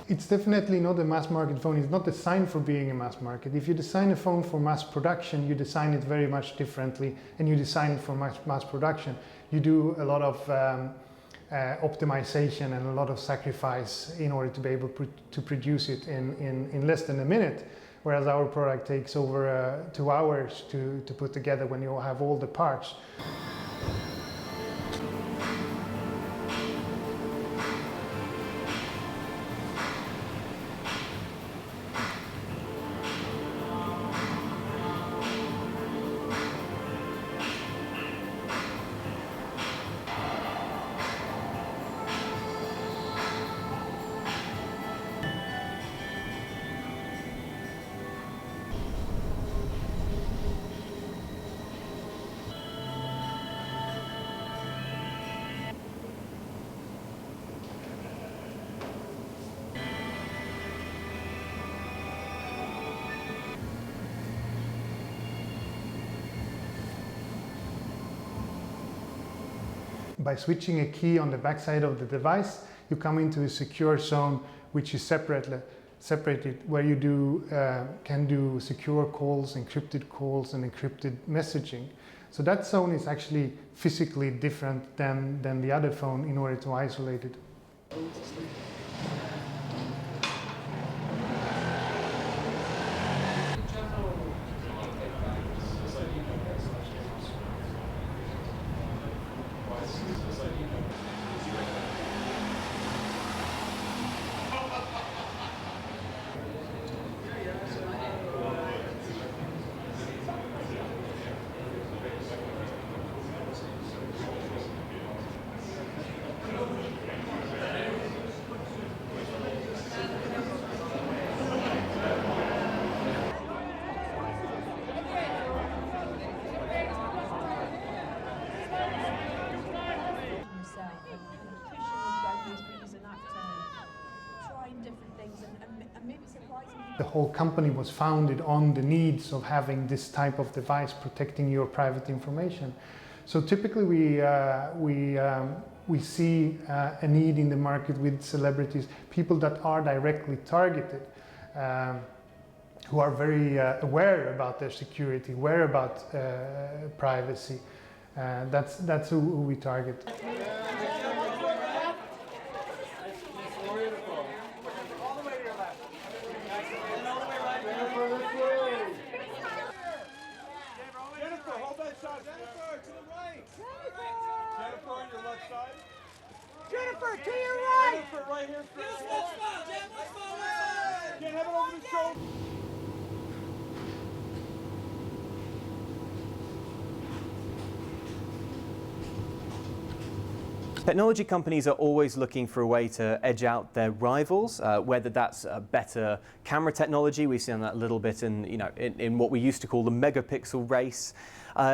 It's definitely not a mass market phone. It's not designed for being a mass market. If you design a phone for mass production, you design it very much differently, and you design it for mass production. You do a lot of optimization and a lot of sacrifice in order to be able to produce it in less than a minute, whereas our product takes over 2 hours to put together when you have all the parts. By switching a key on the backside of the device, you come into a secure zone which is separated, where you can do secure calls, encrypted calls, and encrypted messaging. So that zone is actually physically different than the other phone in order to isolate it. The whole company was founded on the needs of having this type of device protecting your private information. So typically we see a need in the market with celebrities, people that are directly targeted, who are very aware about their security, aware about privacy. That's who we target. Jennifer, hold that shot. Jennifer, to the right. Jennifer, on your left side. Jennifer, to your right. Jennifer, right here. Give us one spot, Jen. One spot. Jen, have it over the shoulder. Technology companies are always looking for a way to edge out their rivals, whether that's a better camera technology. We've seen that a little bit in what we used to call the megapixel race.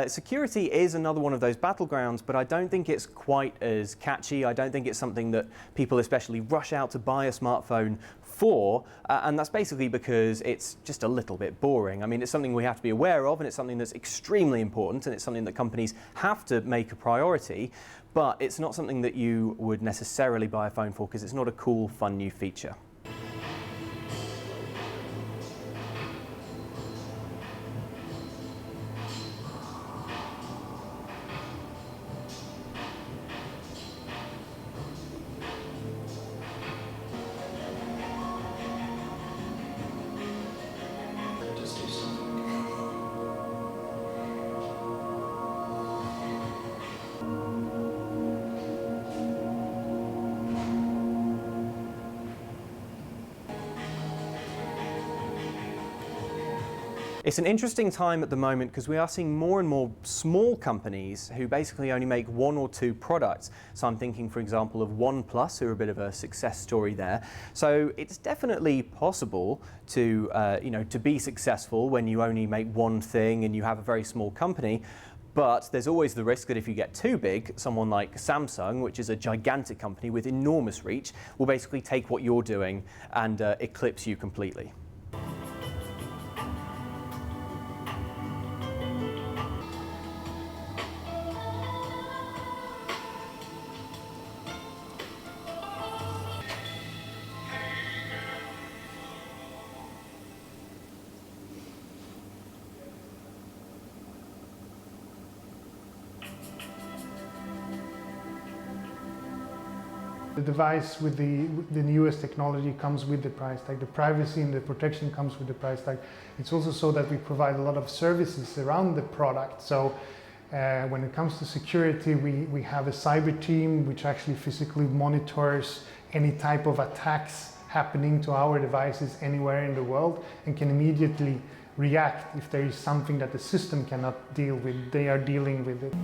Security is another one of those battlegrounds, but I don't think it's quite as catchy. I don't think it's something that people especially rush out to buy a smartphone for, and that's basically because it's just a little bit boring. I mean, it's something we have to be aware of, and it's something that's extremely important, and it's something that companies have to make a priority, but it's not something that you would necessarily buy a phone for because it's not a cool, fun new feature. It's an interesting time at the moment because we are seeing more and more small companies who basically only make 1 or 2 products. So I'm thinking, for example, of OnePlus, who are a bit of a success story there. So it's definitely possible to, to be successful when you only make one thing and you have a very small company. But there's always the risk that if you get too big, someone like Samsung, which is a gigantic company with enormous reach, will basically take what you're doing and eclipse you completely. The device with the newest technology comes with the price tag. The privacy and the protection comes with the price tag. It's also so that we provide a lot of services around the product. So when it comes to security, we have a cyber team which actually physically monitors any type of attacks happening to our devices anywhere in the world and can immediately react if there is something that the system cannot deal with. They are dealing with it.